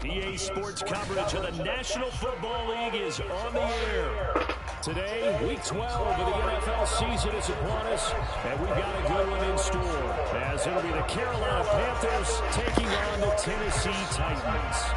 EA Sports coverage of the National Football League is on the air. Today, Week 12 of the NFL season is upon us, and we've got a good one in store, as it'll be the Carolina Panthers taking on the Tennessee Titans.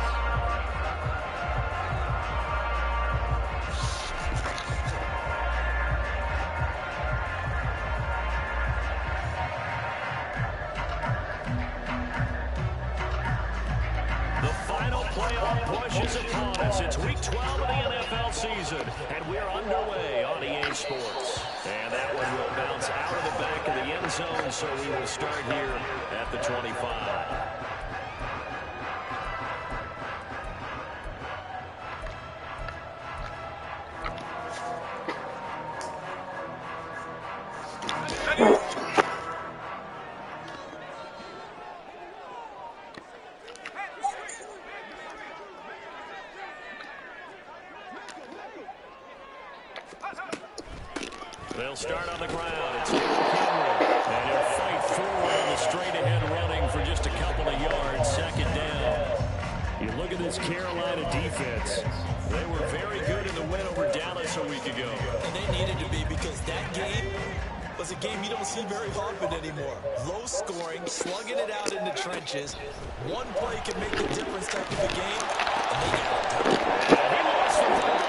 Push is upon us. It's Week 12 of the NFL season, and we're underway on EA Sports. And that one will bounce out of the back of the end zone, so we will start here at the 25. They'll start on the ground. It's Henry, and he'll fight forward on the straight-ahead running for just a couple of yards. Second down. You look at this Carolina defense. They were very good in the win over Dallas a week ago. And they needed to be, because that game was a game you don't see very often anymore. Low scoring, slugging it out in the trenches. One play can make the difference type of a game, and they got it done. He lost the football.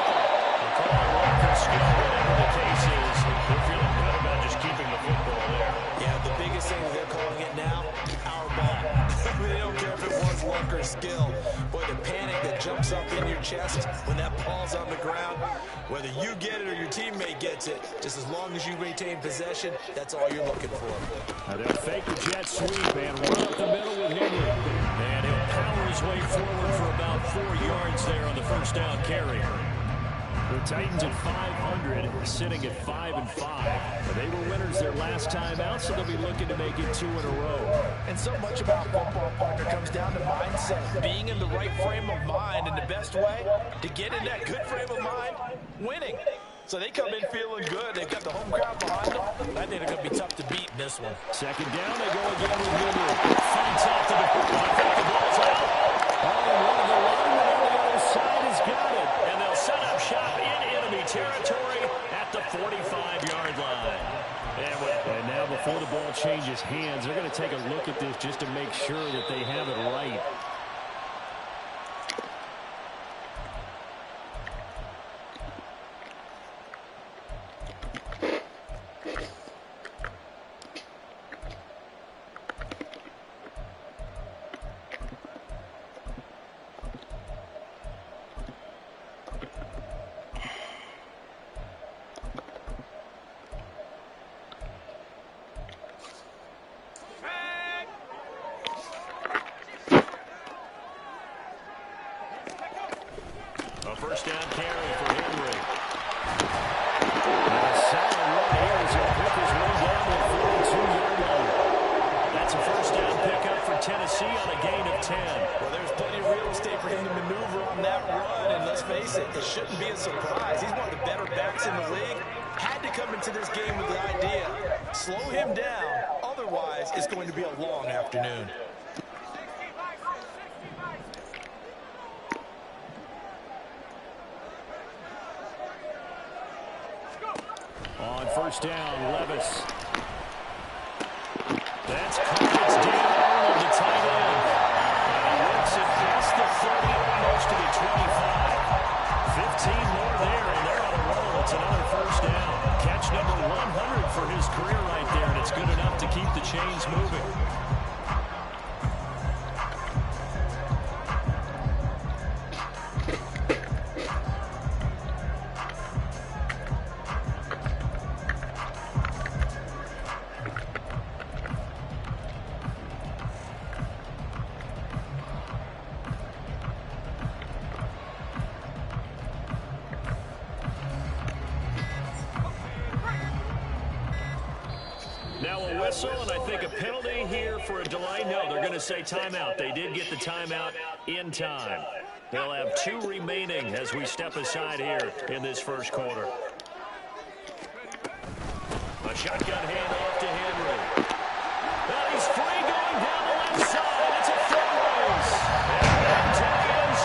The call on skill, whatever the case is. They're feeling good about just keeping the football there. Yeah, the biggest thing they're calling it now, our ball. They don't care if it was luck or skill. Boy, the panic that jumps up in your chest when that ball's on the ground, whether you get it or your teammate gets it, just as long as you retain possession, that's all you're looking for. Now they'll fake the jet sweep and run up the middle with Henry. And he'll power his way forward for about 4 yards there on the first down carry. The Titans at 500, sitting at 5-5. They were winners their last time out, so they'll be looking to make it 2 in a row. And so much about football, partner, comes down to mindset. Being in the right frame of mind, and the best way to get in that good frame of mind, winning. So they come in feeling good. They've got the home crowd behind them. I think they're going to be tough to beat in this one. Second down, they go again with Henry. Fights off to the ball's out. Oh, one of the linemen on the other side has got it. And they'll set up shop in enemy territory at the 45-yard line. And now before the ball changes hands, they're going to take a look at this just to make sure that they have it right. First down carry for Henry. And a solid run here as he'll pick his way down to the 42-yard line. That's a first down pickup for Tennessee on a gain of 10. Well, there's plenty of real estate for him to maneuver on that run, and let's face it, it shouldn't be a surprise. He's one of the better backs in the league. Had to come into this game with the idea, slow him down, otherwise it's going to be a long afternoon. On first down, Levis. That's Carpets Dan Arnold, the tight end. And he works it past the 30, almost to the 25. 15 more there, and they're on a roll. It's another first down. Catch number 100 for his career right there, and it's good enough to keep the chains moving. Now a whistle, and I think a penalty here for a delay. No, they're going to say timeout. They did get the timeout in time. They'll have 2 remaining as we step aside here in this first quarter. A shotgun handoff to Henry. Well, he's free going down the left side. It's a foot race. And that tie is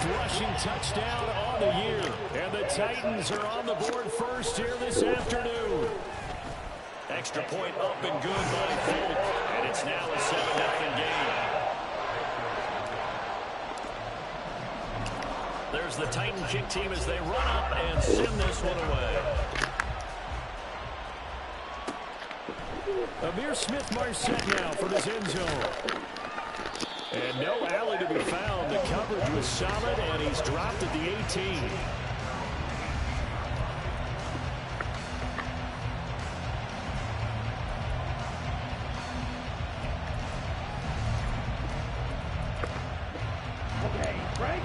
rushing touchdown on the year. And the Titans are on the board first here this afternoon. Extra point up and good by Folk. And it's now a 7-0 game. There's the Titan kick team as they run up and send this one away. Amir Smith-Marset now from his end zone. And no alley to be found. The coverage was solid, and he's dropped at the 18. Okay, right.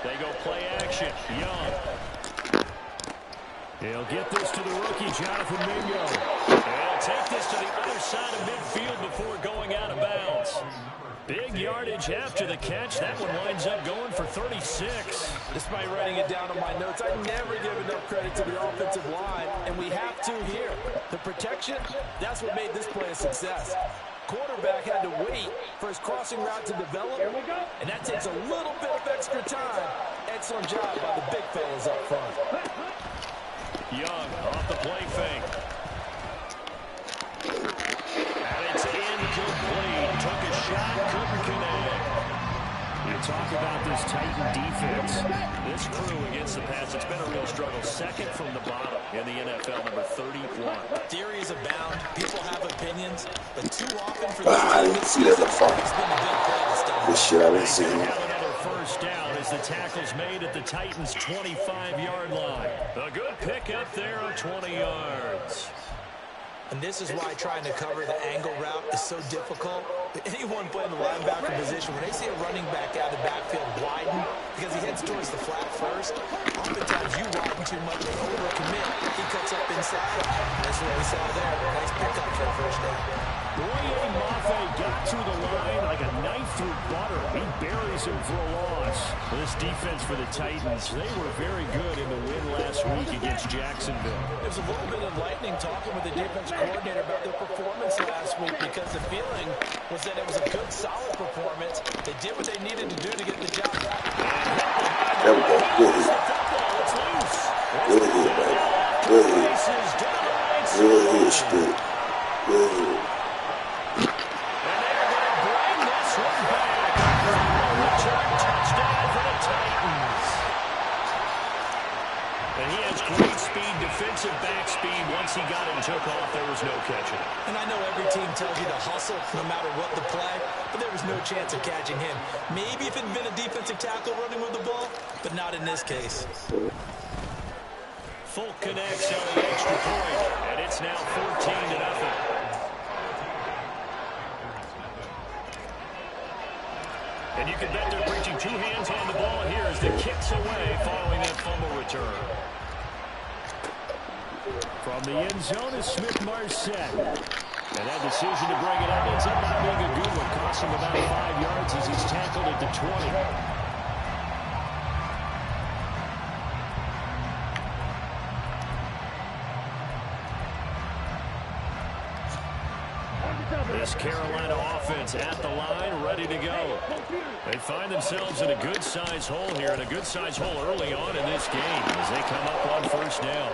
They go play action. Young. He'll get this to the rookie, Jonathan Mingo. And he'll take this to the other side of midfield before going out of bounds. Big yardage after the catch. That one winds up going for 36. Despite writing it down on my notes, I never give enough credit to the offensive line, and we have to here. The protection, that's what made this play a success. Quarterback had to wait for his crossing route to develop, and that takes a little bit of extra time. Excellent job by the big fellas up front. Young off the play fake. And it's incomplete. Took a shot, couldn't connect. You talk about this Titan defense. This crew against the pass, it's been a real struggle. Second from the bottom in the NFL, number 31. Theories abound. People have opinions. But too often for this I didn't see that far. it's been a big play to stop. This shit I didn't see. Have another first down as the tackle's made at the Titans' 25-yard line. A good pickup there of 20 yards. And this is why trying to cover the angle route is so difficult. Anyone playing the linebacker position, when they see a running back out of the backfield widen because he heads towards the flat first, oftentimes you widen too much and overcommit. He cuts up inside. That's what we saw there. Nice pickup for a first down. Royer Mafe got to the line like a knife through butter. He buries him for a loss. This defense for the Titans, they were very good in the win last week against Jacksonville. It was a little bit enlightening talking with the defense coordinator about their performance last week because the feeling was that it was a good, solid performance. They did what they needed to do to get the job done. There we go. Good hit. It's loose. Good hit, baby. Good hit. Good hit, shit. Good hit. And he has great speed, defensive back speed. Once he got it and took off, there was no catching. And I know every team tells you to hustle no matter what the play, but there was no chance of catching him. Maybe if it had been a defensive tackle running with the ball, but not in this case. Folk connects on the extra point, and it's now 14-0. And you can bet they're preaching two hands on the ball here as the kick's away following that fumble return. From the end zone is Smith-Marset. And that decision to bring it up ends up not being a good one. Costs him about 5 yards as he's tackled at the 20. This Carolina offense at the line, ready to go. They find themselves in a good-sized hole here, and a good-sized hole early on in this game as they come up on first down.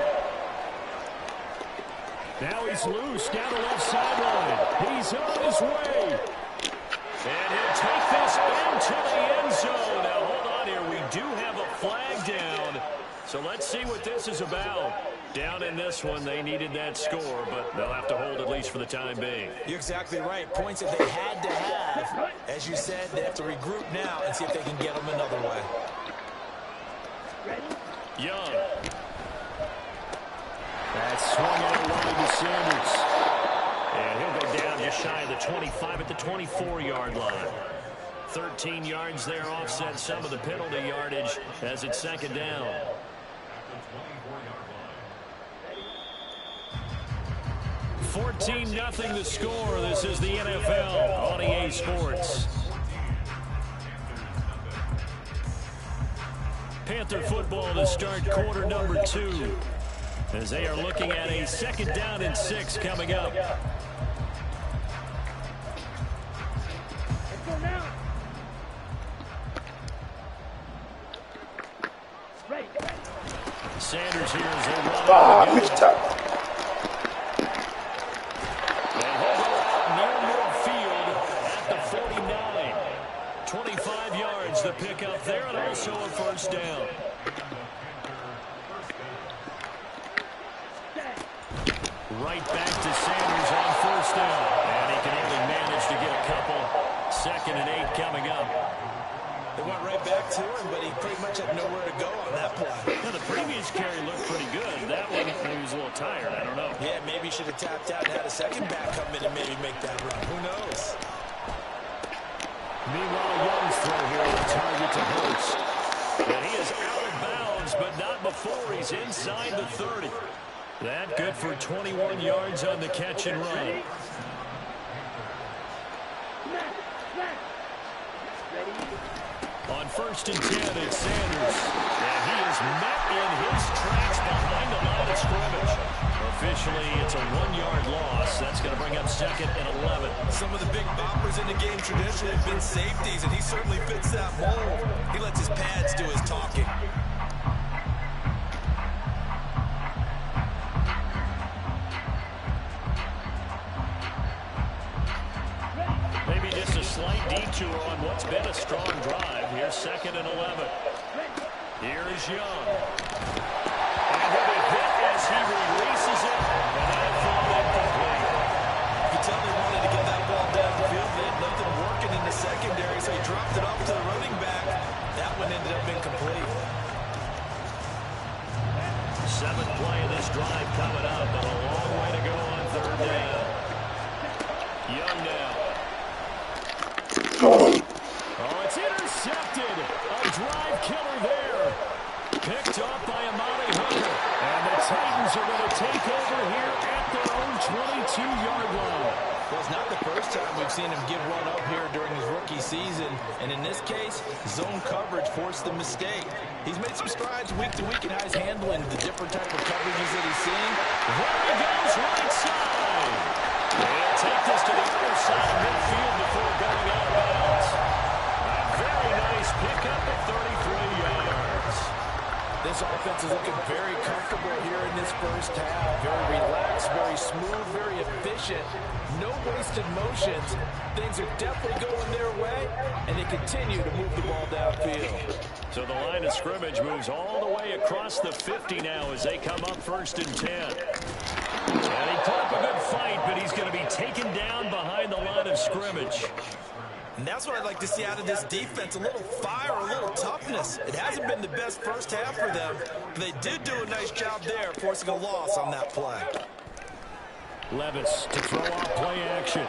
Now he's loose down the left sideline. He's on his way. And he'll take this into the end zone. Now, hold on here. We do have a flag down. So let's see what this is about. Down in this one, they needed that score, but they'll have to hold at least for the time being. You're exactly right. Points that they had to have. As you said, they have to regroup now and see if they can get them another way. Young. That's swung out wide to Sanders. And he'll go down just shy of the 25 at the 24-yard line. 13 yards there, offset some of the penalty yardage as it's second down. 14-0 the score. This is the NFL on EA Sports. Panther football to start quarter number 2 as they are looking at a second down and 6 coming up. Sanders here as they run Ah, out. missed tackle. And he'll go out near midfield at the 49. 25 yards to pick up there, and also a first down. Right back to Sanders on first down. And he can only manage to get a couple. 2nd and 8 coming up. They went right back to him, but he pretty much had nowhere to go on that play. Well, the previous carry looked pretty good. That one, he was a little tired. I don't know. Yeah, maybe he should have tapped out and had a second back come in and maybe make that run. Who knows? Meanwhile, Young's throw here with a target to Hurts. And he is out of bounds, but not before he's inside the 30. That good for 21 yards on the catch and run. On 1st and 10, it's Sanders. And he is met in his tracks behind the line of scrimmage. Officially, it's a 1-yard loss. That's going to bring up 2nd and 11. Some of the big boppers in the game traditionally have been safeties, and he certainly fits that mold. He lets his pads do his talking. Maybe just a slight detour on what's been a strong drive. Here's 2nd and 11. Here is Young. And he'll be hit as he releases it. And that'll fall incomplete. You could tell they wanted to get that ball down the field. They had nothing working in the secondary, so he dropped it off to the running back. That one ended up incomplete. 7th play of this drive coming up, but a long way to go on 3rd down. Young now. Oh, it's intercepted. A drive killer there. Picked off by Amari Hooker. And the Titans are going to take over here at their own 22-yard line. Well, it's not the first time we've seen him give one up here during his rookie season. And in this case, zone coverage forced the mistake. He's made some strides week to week in how he's handling the different type of coverages that he's seeing. There he goes, right side. They'll take this to the other side of midfield before going out of bounds. A very nice pickup at 33 yards. This offense is looking very comfortable here in this first half. Very relaxed, very smooth, very efficient. No wasted motions. Things are definitely going their way, and they continue to move the ball downfield. So the line of scrimmage moves all the way across the 50 now as they come up 1st and 10. And he put up a good fight, but he's going to be taken down behind the line of scrimmage. And that's what I'd like to see out of this defense, a little fire, a little toughness. It hasn't been the best first half for them, but they did do a nice job there, forcing a loss on that play. Levis to throw off play action.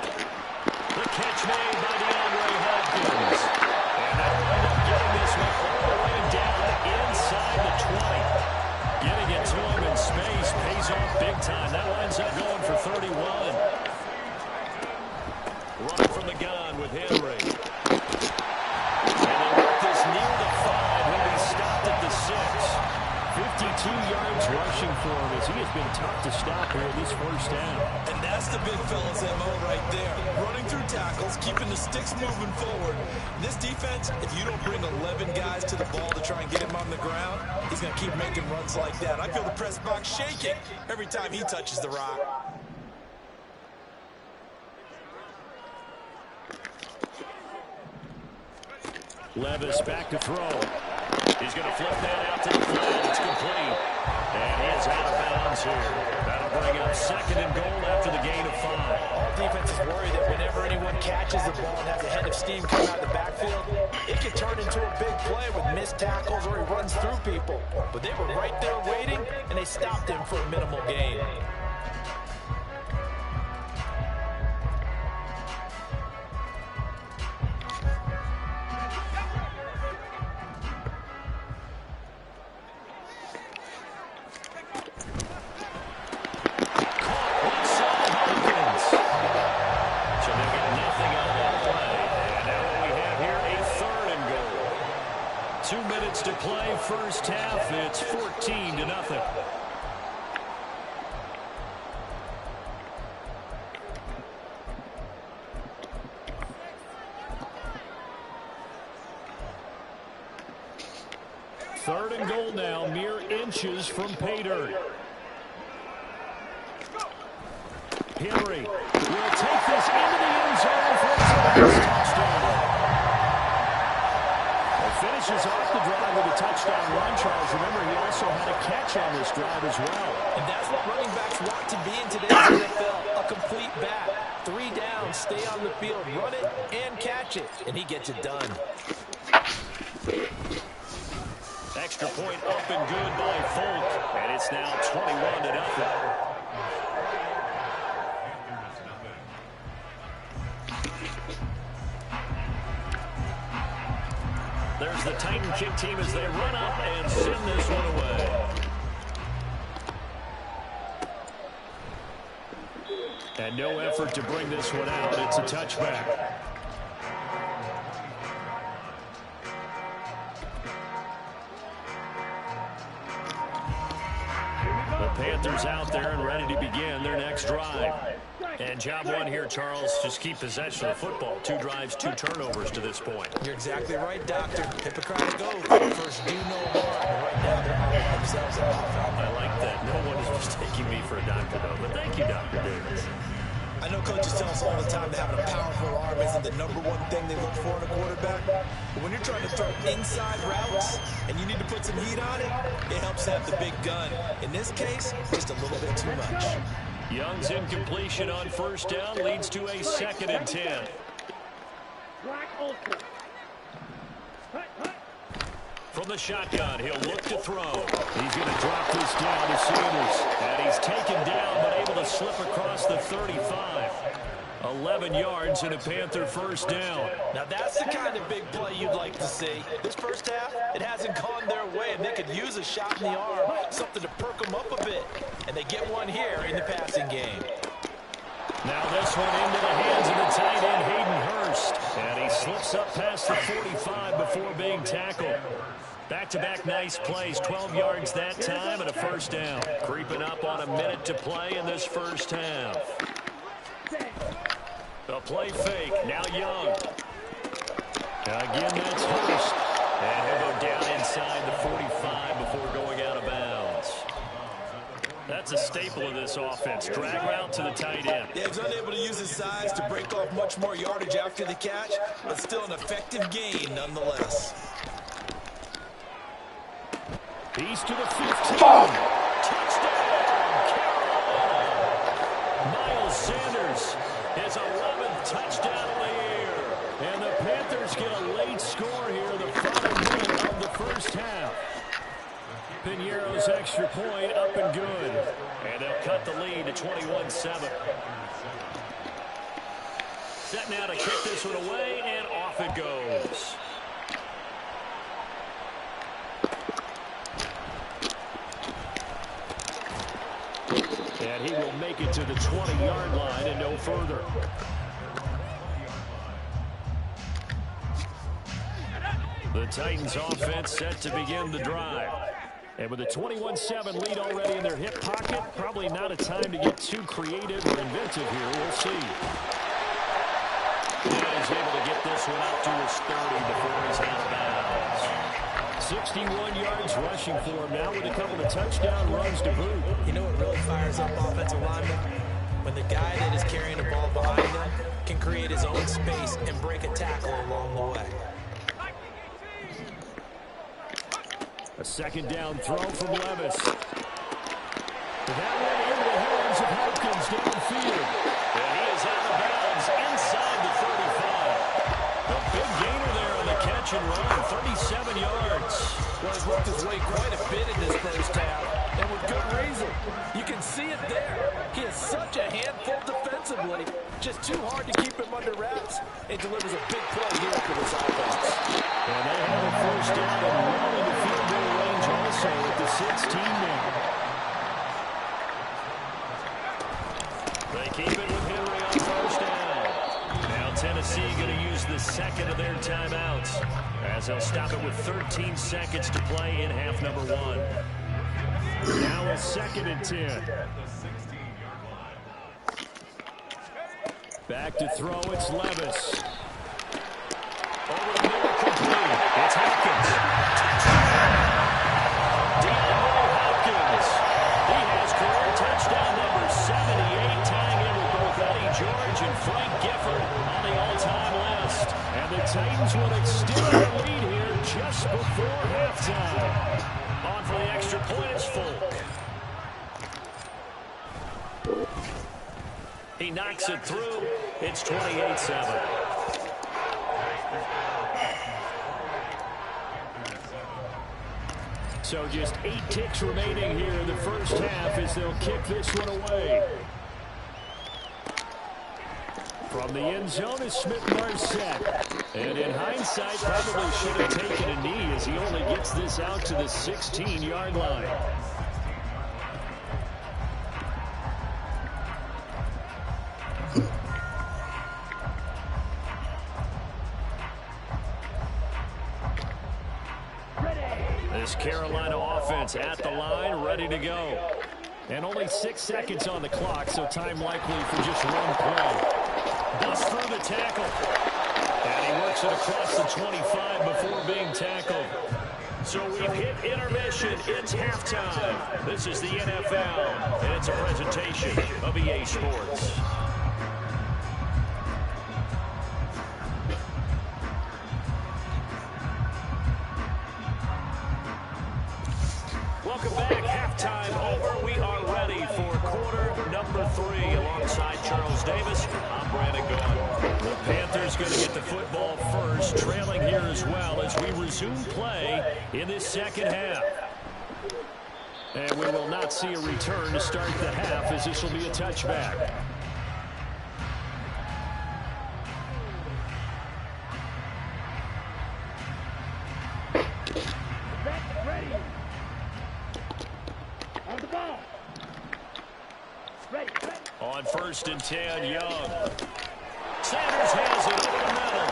The catch made by DeAndre Hopkins. And they'll end up getting this one all the way down inside the 20. Getting it to him in space pays off big time. That winds up going for 31. Running from the gun with Henry. And they work this near the 5. He'll be stopped at the 6. 52 yards rushing for him as he has been tough to stop here in this first half. And that's the big fella's MO right there. Running through tackles, keeping the sticks moving forward. This defense, if you don't bring 11 guys to the ball to try and get him on the ground, he's going to keep making runs like that. I feel the press box shaking every time he touches the rock. Levis back to throw. He's going to flip that out to the flat. It's complete. And he is out of bounds here. That'll bring up 2nd and goal after the gain of 5. All defense is worried that whenever anyone catches the ball and has a head of steam coming out the backfield, it can turn into a big play with missed tackles or he runs through people. But they were right there waiting, and they stopped him for a minimal gain. To play first half, it's 14-0. 3rd and goal now, mere inches from pay dirt. Henry will take this into the end zone for his last touchdown. Finishes off the drive with a touchdown run, Charles. Remember, he also had a catch on this drive as well. And that's what running backs want to be in today's NFL, a complete back. 3 down, stay on the field, run it, and catch it. And he gets it done. Extra point up and good by Folk. And it's now 21-0. There's the Titan kick team as they run up and send this one away. And no effort to bring this one out. It's a touchback. The Panthers out there and ready to begin their next drive. And job one here, Charles, just keep possession of the football. 2 drives, 2 turnovers to this point. You're exactly right, Doctor. Hippocratic oath. First, do no harm. Right now, they're out themselves off. I like that. No one is mistaking me for a doctor, though. But thank you, Dr. Davis. I know coaches tell us all the time that having a powerful arm isn't the #1 thing they look for in a quarterback. But when you're trying to throw inside routes and you need to put some heat on it, it helps have the big gun. In this case, just a little bit too much. Young's incompletion on 1st down leads to a 2nd and 10. From the shotgun, he'll look to throw. He's going to drop this down to Sanders. And he's taken down, but able to slip across the 35. 11 yards and a Panther 1st down. Now that's the kind of big play you'd like to see. This 1st half, it hasn't gone their way, and they could use a shot in the arm, something to perk them up a bit. And they get one here in the passing game. Now this one into the hands of the tight end, Hayden Hurst. And he slips up past the 45 before being tackled. Back-to-back nice plays, 12 yards that time and a 1st down. Creeping up on a minute to play in this 1st half. A play fake, now Young. Again, that's Hurst. And he'll go down inside the 45 before going out of bounds. That's a staple of this offense. Drag route to the tight end. Yeah, he's unable to use his size to break off much more yardage after the catch, but still an effective gain nonetheless. He's to the 15. Touchdown, Carolina. Miles Sanders, his 11th touchdown of the year. And the Panthers get a late score here, the final minute of the 1st half. Piñeiro's extra point up and good. And they'll cut the lead to 21-7. Set now to kick this one away, and off it goes. And he will make it to the 20-yard line and no further. The Titans offense set to begin the drive. And with a 21-7 lead already in their hip pocket, probably not a time to get too creative or inventive here. We'll see. And he's able to get this one up to his 30 before he's out of bounds. 61 yards rushing for him now with a couple of touchdown runs to boot. You know what really fires up offensive linemen? When the guy that is carrying the ball behind them can create his own space and break a tackle along the way. A 2nd down throw from Levis. That one into the hands of Hopkins downfield. And he is out of bounds inside the 35. A big gainer there on the catch and run, 37 yards. Well, he's worked his way quite a bit in this 1st half, and with good reason. You can see it there. He is such a handful defensively. Just too hard to keep him under wraps. It delivers a big play here for this offense. And they have a 1st down and well into field goal range also at the 16 now. They keep it with Henry on 1st down. Now Tennessee going to use the 2nd of their timeouts as they'll stop it with 13 seconds to play in half number 1. Now a 2nd and 10. Back to throw, it's Levis. Over the middle, complete. It's Hopkins. He knocks it through. It's 28-7. So just 8 ticks remaining here in the first half as they'll kick this one away. From the end zone is Smith-Marset. And in hindsight, probably should have taken a knee as he only gets this out to the 16-yard line. This Carolina offense at the line, ready to go. And only 6 seconds on the clock, so time likely for just one play. Busts through the tackle. And he works it across the 25 before being tackled. So we've hit intermission. It's halftime. This is the NFL, and it's a presentation of EA Sports. Welcome back. Halftime over. We are ready for quarter number 3. Alongside Charles Davis, I'm Brandon Gaudin. The Panthers going to get the football first, trailing here as well as we resume play in this second half. And we will not see a return to start the half as this will be a touchback. On 1st and 10, Young. Sanders has it over the middle.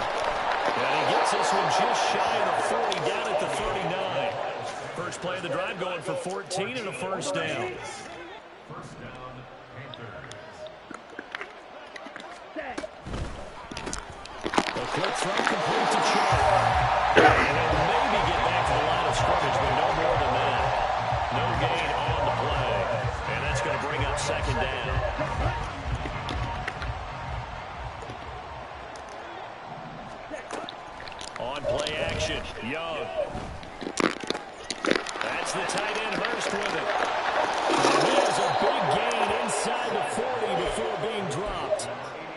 And he gets this one just shy of the 40, down at the 39. First play of the drive going for 14 and a first down. A quick throw complete to Chubb. And they'll maybe get back to the line of scrimmage, but no more than that. No gain on the play. And that's going to bring up second down. On play action, Young. That's the tight end, Hurst with it. And he has a big gain inside the 40 before being dropped.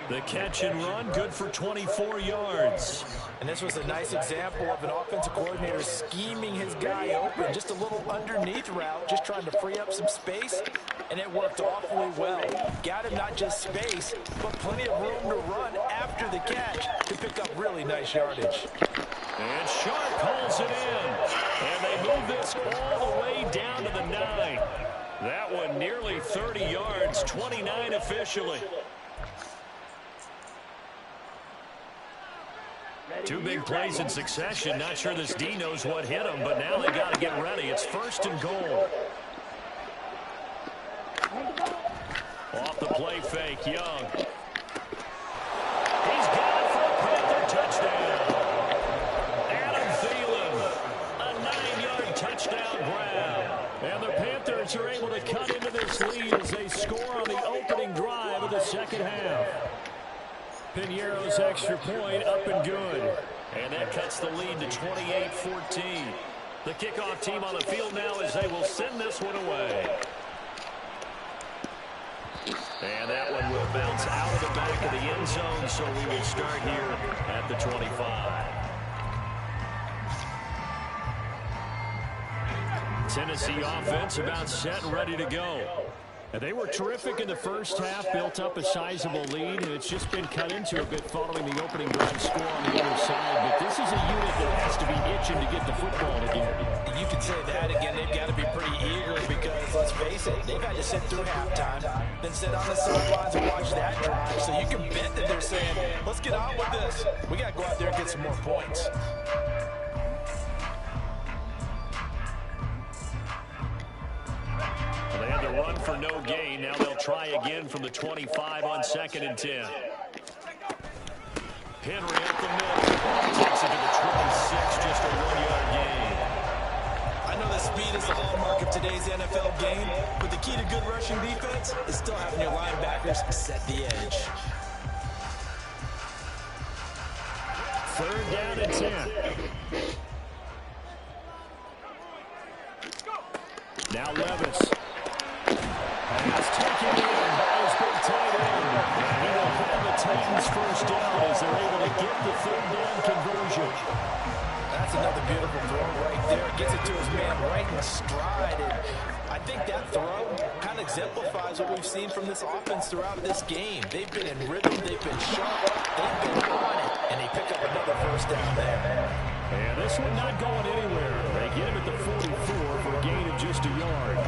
The catch and run, good for 24 yards. And this was a nice example of an offensive coordinator scheming his guy open. Just a little underneath route, just trying to free up some space. And it worked awfully well. Got him not just space, but plenty of room to run after the catch to pick up really nice yardage. And Sharp holds it in. And they move this all the way down to the 9. That one nearly 30 yards, 29 officially. 2 big plays in succession. Not sure this D knows what hit him, but now they got to get ready. It's 1st and goal. Off the play fake, Young. He's got it for a Panther touchdown. Adam Thielen, a 9-yard touchdown grab. And the Panthers are able to cut into this lead as they score on the opening drive of the second half. Piñeiro's extra point up and good. And that cuts the lead to 28-14. The kickoff team on the field now as they will send this one away. And that one will bounce out of the back of the end zone, so we will start here at the 25. Tennessee offense about set and ready to go. And they were terrific in the first half, built up a sizable lead, and it's just been cut into a bit following the opening drive score on the other side. But this is a unit that has to be itching to get the football again. You could say that again. They've got to be pretty eager because, let's face it, they've had to sit through halftime, then sit on the sidelines and watch that drive. So you can bet that they're saying, let's get on with this. We got to go out there and get some more points. They had to run for no gain. Now they'll try again from the 25 on 2nd and 10. Henry up the middle. Takes it to the 26, just a 1-yard gain. I know that speed is the hallmark of today's NFL game, but the key to good rushing defense is still having your linebackers set the edge. 3rd down and 10. Now Levis. Pass taken in by his big tight end. Titans first down as they're able to get the third down conversion. That's another beautiful throw right there. Gets it to his man right in stride. And I think that throw kind of exemplifies what we've seen from this offense throughout this game. They've been in rhythm. They've been sharp. They've been on it. And they pick up another first down there. And this one not going anywhere. They get him at the 44 for a gain of just a yard.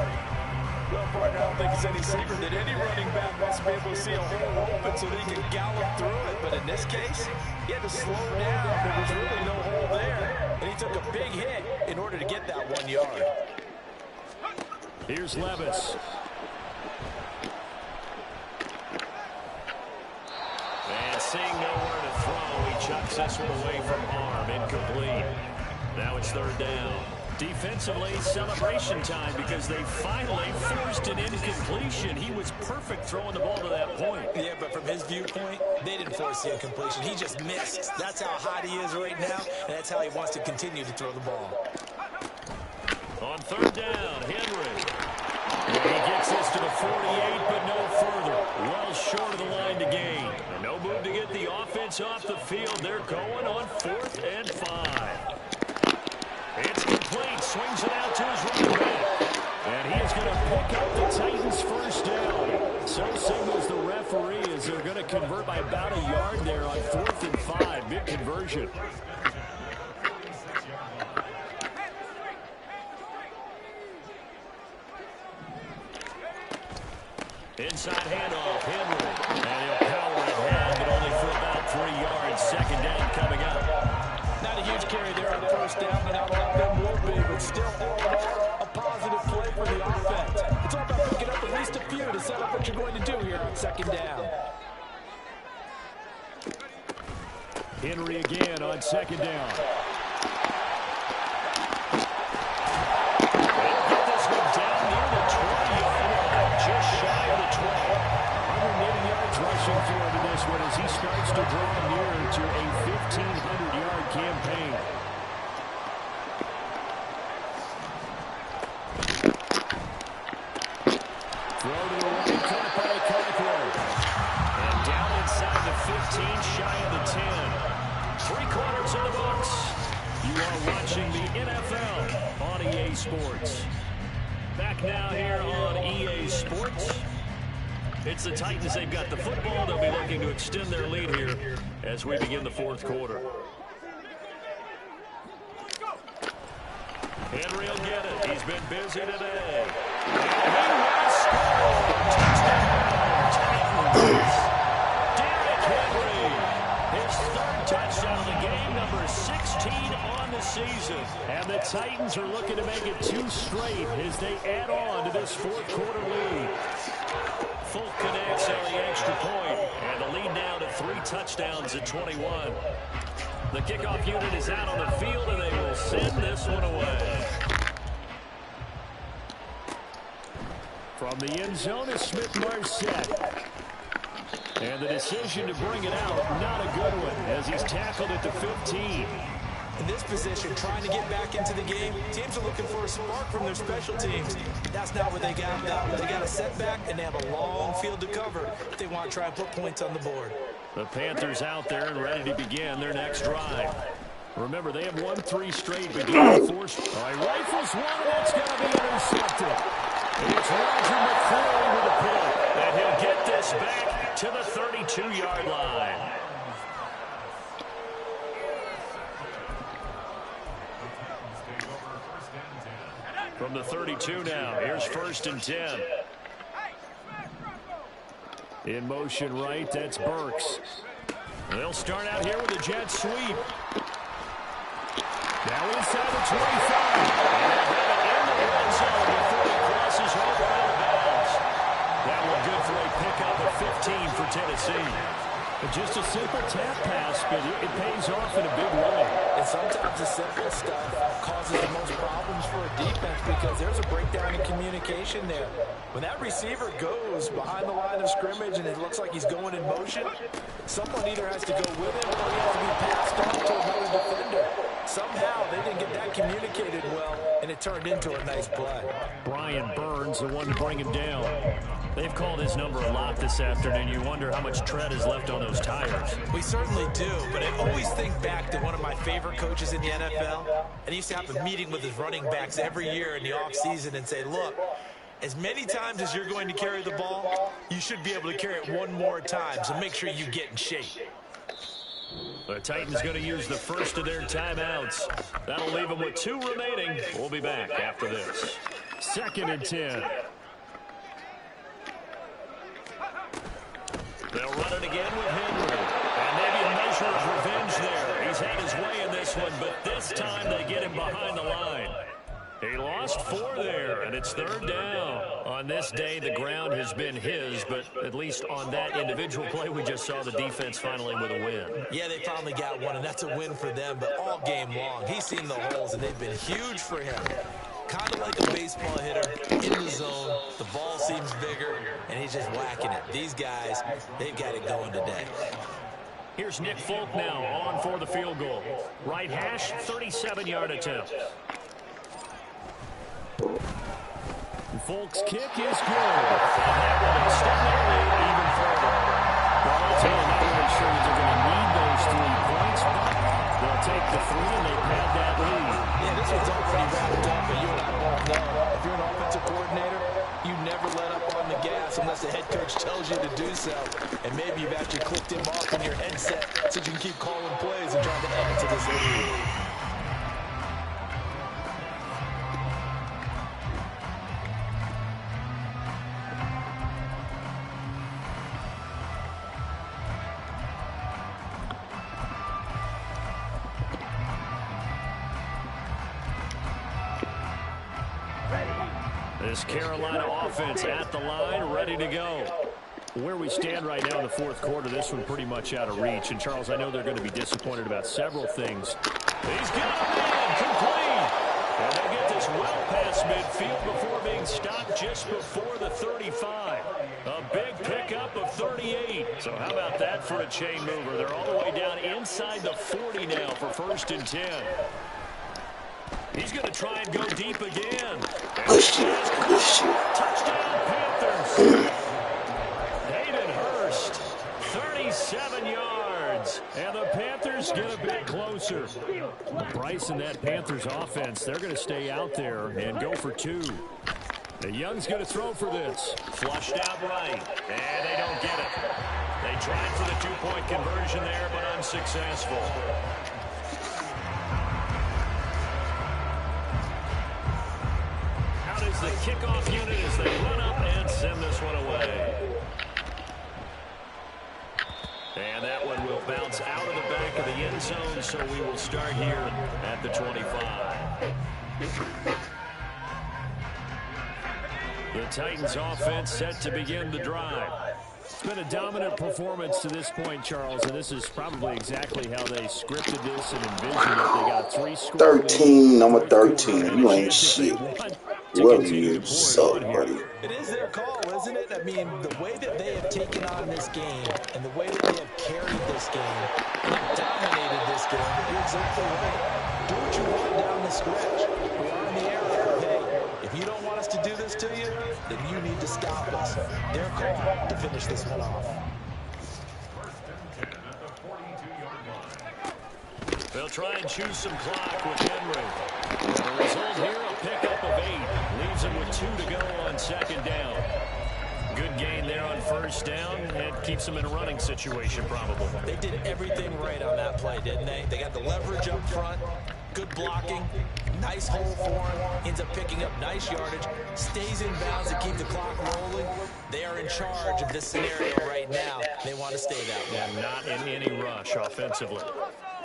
Well, partner, I don't think it's any secret that any running back wants to be able to see a hole open so that he can gallop through it. But in this case, he had to slow down. There was really no hole there. And he took a big hit in order to get that 1 yard. Here's Levis. And seeing nowhere to throw, he chucks this one away from harm. Incomplete. Now it's third down. Defensively, celebration time because they finally forced an incompletion. He was perfect throwing the ball to that point. Yeah, but from his viewpoint, they didn't force the incompletion. He just missed. That's how hot he is right now, and that's how he wants to continue to throw the ball. On third down, Henry. He gets this to the 48, but no further. Well short of the line to gain. No move to get the offense off the field. They're going on 4th and 5. It's complete. Swings it out to his running back. And he is going to pick up the Titans first down. So signals the referee as they're going to convert by about a yard there on 4th and 5. Big conversion. Inside handoff, Henry. And he'll power ahead, but only for about 3 yards. Second down coming up. Not a huge carry there on first down, but not a lot of them will be, but still all in all, a positive play for the offense. It's all about picking up at least a few to set up what you're going to do here on second down. Henry again on second down. Get this one down near the 20-yard line, just shy of the 20. 180 yards rushing for him in this one as he starts to draw near to a 1,500-yard campaign. Throw to the right, caught by Cockrell. And down inside the 15, shy of the 10. 3 quarters in the books. You are watching the NFL on EA Sports. Back now here on EA Sports. It's the Titans. They've got the football. They'll be looking to extend their lead here as we begin the 4th quarter. Henry will get it. He's been busy today. And he will score. Touchdown, Titans. Derrick Henry. His 3rd touchdown of the game, number 16 on the season. And the Titans are looking to make it 2 straight as they add on to this 4th quarter lead. Folk connects on the extra point, and the lead now to 3 touchdowns at 21. The kickoff unit is out on the field, and they will send this one away. From the end zone is Smith-Marset. And the decision to bring it out, not a good one, as he's tackled at the 15. In this position, trying to get back into the game, teams are looking for a spark from their special teams. That's not what they got now. They got a setback, and they have a long field to cover if they want to try and put points on the board. The Panthers out there and ready to begin their next drive. Remember, they have won 3 straight, but getting forced. Rifles one, and that's going to be intercepted. It's Roger McCrory with a pull, and he'll get this back to the 32-yard line. From the 32 now, here's 1st and 10. In motion right, that's Burks. They'll start out here with a jet sweep. Now inside the 25. And they'll have it in the red zone before he crosses over out of bounds. That one good for a pickup of 15 for Tennessee. Just a simple tap pass, but it pays off in a big way. And sometimes the simple stuff causes the most problems for a defense because there's a breakdown in communication there. When that receiver goes behind the line of scrimmage and it looks like he's going in motion, someone either has to go with him or he has to be passed on to another defender. Somehow they didn't get that communicated well, and it turned into a nice play. Brian Burns, the one to bring him down. They've called his number a lot this afternoon. You wonder how much tread is left on those tires. We certainly do, but I always think back to one of my favorite coaches in the NFL, and he used to have a meeting with his running backs every year in the offseason and say, look, as many times as you're going to carry the ball, you should be able to carry it one more time, so make sure you get in shape. The Titans going to use the first of their timeouts. That'll leave them with 2 remaining. We'll be back after this. 2nd and 10. They'll run it again with Henry. And maybe a measure of revenge there. He's had his way in this one, but this time they get him behind the line. He lost 4 there, and it's 3rd down. On this day, the ground has been his, but at least on that individual play, we just saw the defense finally with a win. Yeah, they finally got one, and that's a win for them, but all game long, he's seen the holes, and they've been huge for him. Kind of like a baseball hitter, in the zone, the ball seems bigger, and he's just whacking it. These guys, they've got it going today. Here's Nick Folk now on for the field goal. Right hash, 37-yard attempt. Folk's kick is good. And that will extend their lead even further. Well, I'll tell you, I'm not really sure that they're going to need those 3 points, but they'll take the 3 and they pad that lead. Yeah, this one's already wrapped up, but you and I both know. If you're an offensive coordinator, you never let up on the gas unless the head coach tells you to do so. And maybe you've actually clicked him off in your headset so you can keep calling plays and trying to add to this lead. This Carolina offense at the line, ready to go. Where we stand right now in the 4th quarter, this one pretty much out of reach. And, Charles, I know they're going to be disappointed about several things. He's got a man complete. And they get this well past midfield before being stopped just before the 35. A big pickup of 38. So how about that for a chain mover? They're all the way down inside the 40 now for 1st and 10. He's going to try and go deep again. Touchdown, Panthers. Hayden Hurst, 37 yards. And the Panthers get a bit closer. Bryce and that Panthers offense, they're going to stay out there and go for 2. The Young's going to throw for this. Flushed out right. And they don't get it. They tried for the 2-point conversion there, but unsuccessful. Is the kickoff unit as they run up and send this one away. And that one will bounce out of the back of the end zone, so we will start here at the 25. The Titans offense set to begin the drive. It's been a dominant performance to this point, Charles, and this is probably exactly how they scripted this and envisioned it. They got 3 scores. 13, I'm a 13. You ain't shit. Well, you suck, buddy. It is their call, isn't it? I mean, the way that they have taken on this game and the way that they have carried this game and dominated this game, you're exactly right. Do what you want down the stretch. We are in the era of, hey, if you don't want us to do this to you, then you need to stop us. Their call to finish this one off. They'll try and choose some clock with Henry. The result here, a pickup of 8. Leaves them with 2 to go on 2nd down. Good gain there on 1st down, and keeps them in a running situation probably. They did everything right on that play, didn't they? They got the leverage up front, good blocking, nice hole for him, ends up picking up nice yardage, stays in bounds to keep the clock rolling. They are in charge of this scenario right now. They want to stay that way. And not in any rush offensively.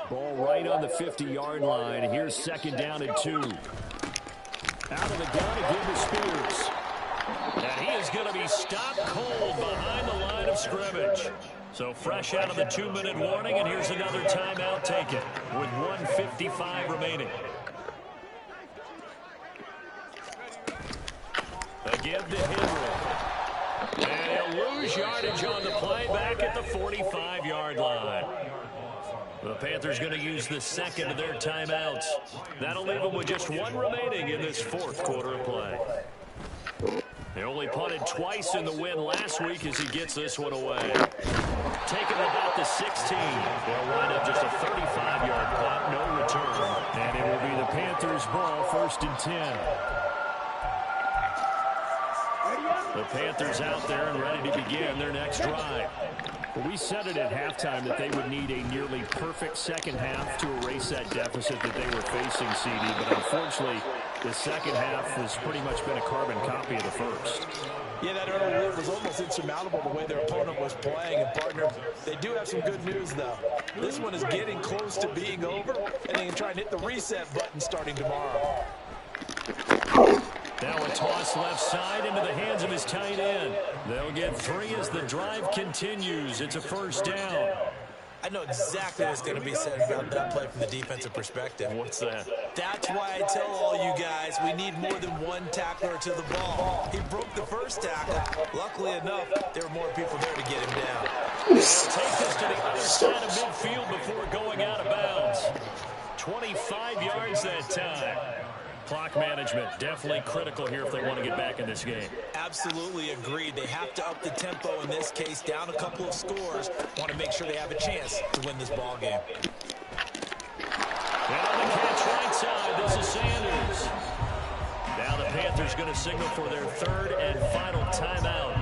Ball right on the 50-yard line. Here's 2nd down and 2. Out of the gun again to Spears. And he is going to be stopped cold behind the line of scrimmage. So fresh out of the 2-minute warning, and here's another timeout taken with 1:55 remaining. A give to Henry. And he'll lose yardage on the play back at the 45-yard line. The Panthers going to use the 2nd of their timeouts. That'll leave them with just 1 remaining in this 4th quarter of play. They only punted twice in the win last week as he gets this one away. Taking about the 16. They'll wind up just a 35-yard punt, no return. And it will be the Panthers' ball, 1st and 10. The Panthers out there and ready to begin their next drive. Well, we said it at halftime that they would need a nearly perfect second half to erase that deficit that they were facing, CD. But unfortunately, the second half has pretty much been a carbon copy of the first. Yeah, that early lead was almost insurmountable the way their opponent was playing. And, partner, they do have some good news, though. This one is getting close to being over, and they can try and hit the reset button starting tomorrow. Now a toss left side into the hands of his tight end. They'll get 3 as the drive continues. It's a 1st down. I know exactly what's going to be said about that play from the defensive perspective. What's that? That's why I tell all you guys we need more than one tackler to the ball. He broke the first tackle. Luckily enough, there were more people there to get him down. They'll take this to the other side of midfield before going out of bounds. 25 yards that time. Clock management definitely critical here if they want to get back in this game. Absolutely agreed. They have to up the tempo in this case, down a couple of scores. Want to make sure they have a chance to win this ball game. And on the catch right side, this is Sanders. Now the Panthers going to signal for their 3rd and final timeout.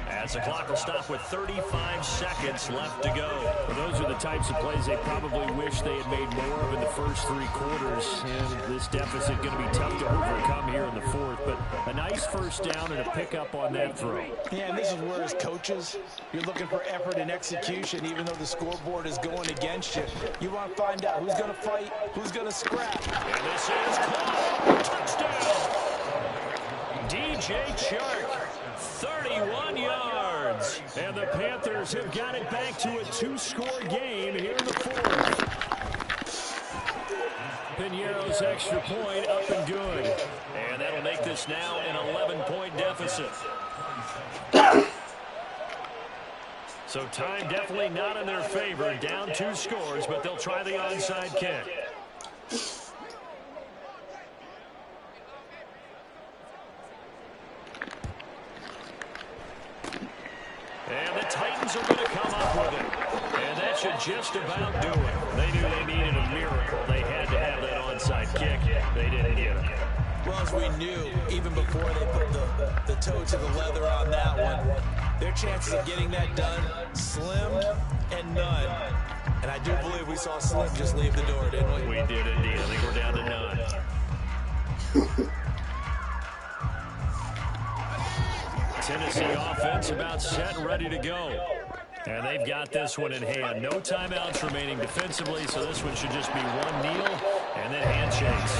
As the clock will stop with 35 seconds left to go. Well, those are the types of plays they probably wish they had made more of in the first 3 quarters. And this deficit going to be tough to overcome here in the 4th. But a nice 1st down and a pickup on that throw. Yeah, and this is where as coaches, you're looking for effort and execution, even though the scoreboard is going against you. You want to find out who's going to fight, who's going to scrap. And this is caught. Touchdown. DJ Chark. 31 yards. And the Panthers have got it back to a 2-score game here in the 4th. Pinheiro's extra point up and good. And that'll make this now an 11-point deficit. So time definitely not in their favor. Down 2 scores, but they'll try the onside kick. And the Titans are going to come up with it. And that should just about do it. They knew they needed a miracle. They had to have that onside kick. They didn't get it. Well, as we knew, even before they put the toe to the leather on that one, their chances of getting that done, slim and none. And I do believe we saw Slim just leave the door, didn't we? We did indeed. I think we're down to none. Tennessee offense about set and ready to go. And they've got this one in hand. No timeouts remaining defensively, so this one should just be one kneel and then handshakes.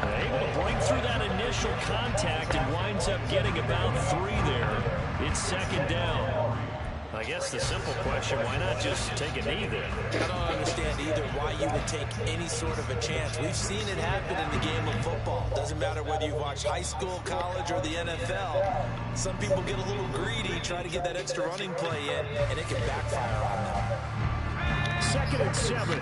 They're able to break through that initial contact and winds up getting about 3 there. It's 2nd down. I guess the simple question, why not just take a knee then? I don't understand either why you would take any sort of a chance. We've seen it happen in the game of football. Doesn't matter whether you watch high school, college, or the NFL. Some people get a little greedy, try to get that extra running play in, and it can backfire on them. 2nd and 7.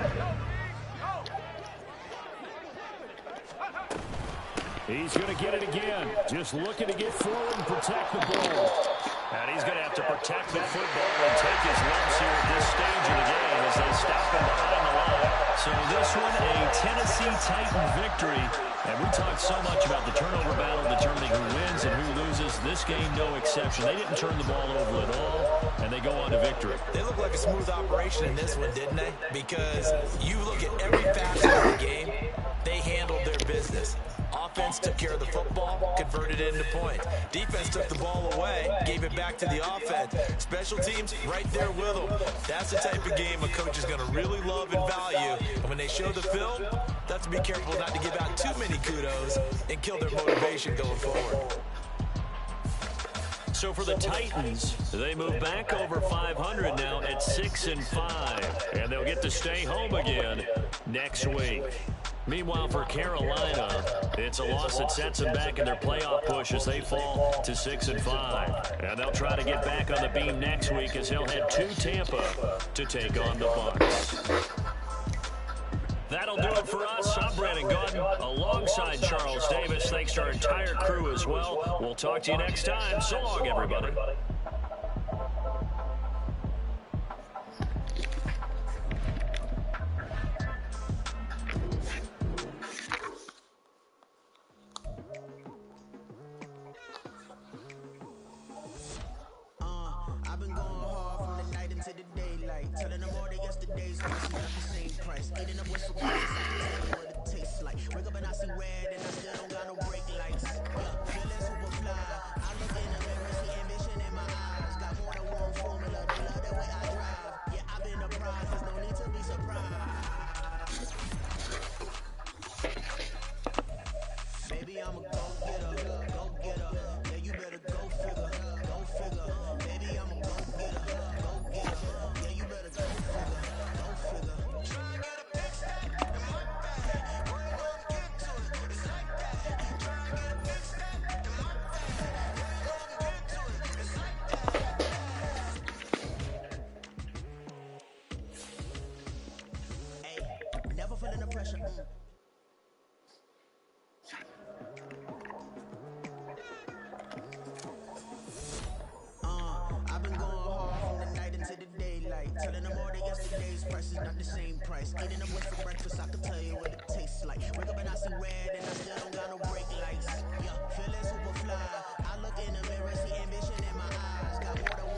He's going to get it again. Just looking to get forward and protect the ball. And he's going to have to protect the football and take his lumps here at this stage of the game as they stop him behind the line. So this one, a Tennessee Titan victory. And we talked so much about the turnover battle determining who wins and who loses. This game, no exception. They didn't turn the ball over at all, and they go on to victory. They look like a smooth operation in this one, didn't they? Because you look at every facet of the game, they handled their business. Offense took care of the football, converted it into points. Defense took the ball away, gave it back to the offense. Special teams, right there with them. That's the type of game a coach is going to really love and value. And when they show the film, they have to be careful not to give out too many kudos and kill their motivation going forward. So for the Titans, they move back over 500 now at 6-5. And they'll get to stay home again next week. Meanwhile, for Carolina, it's a loss that sets them back in their playoff push as they fall to 6-5. And they'll try to get back on the beam next week as they'll head to Tampa to take on the Bucs. That'll do it for us. I'm Brandon Gaudin alongside Charles Davis. Thanks to our entire crew as well. We'll talk to you next time. So long, everybody. I've been going hard from the night into the daylight. Telling them all that yesterday's price is not the same price. Eating up with some prices, I can tell you what it tastes like. Wake up and I see red and I still don't got no brake lights. Yeah, feeling super fly. I look in the mirror, see ambition in my eyes. Got more than one formula, they love the way I drive. Yeah, I've been a prize, there's no need to be surprised. Baby, I'm a go-getter, go-getter. Yeah, you better go figure, go figure. Baby, I'm a go-getter, go-getter. Yeah, you better go figure, go figure. Try and get a big stack in my bag. We're gonna get to it, it's like that. Try and get a big stack in my bag. We're gonna get to it, it's like that. Hey, never feeling the pressure. I've been going hard from the night into the daylight. Telling them all that yesterday's price is not the same price. Eating up with for breakfast, I can tell you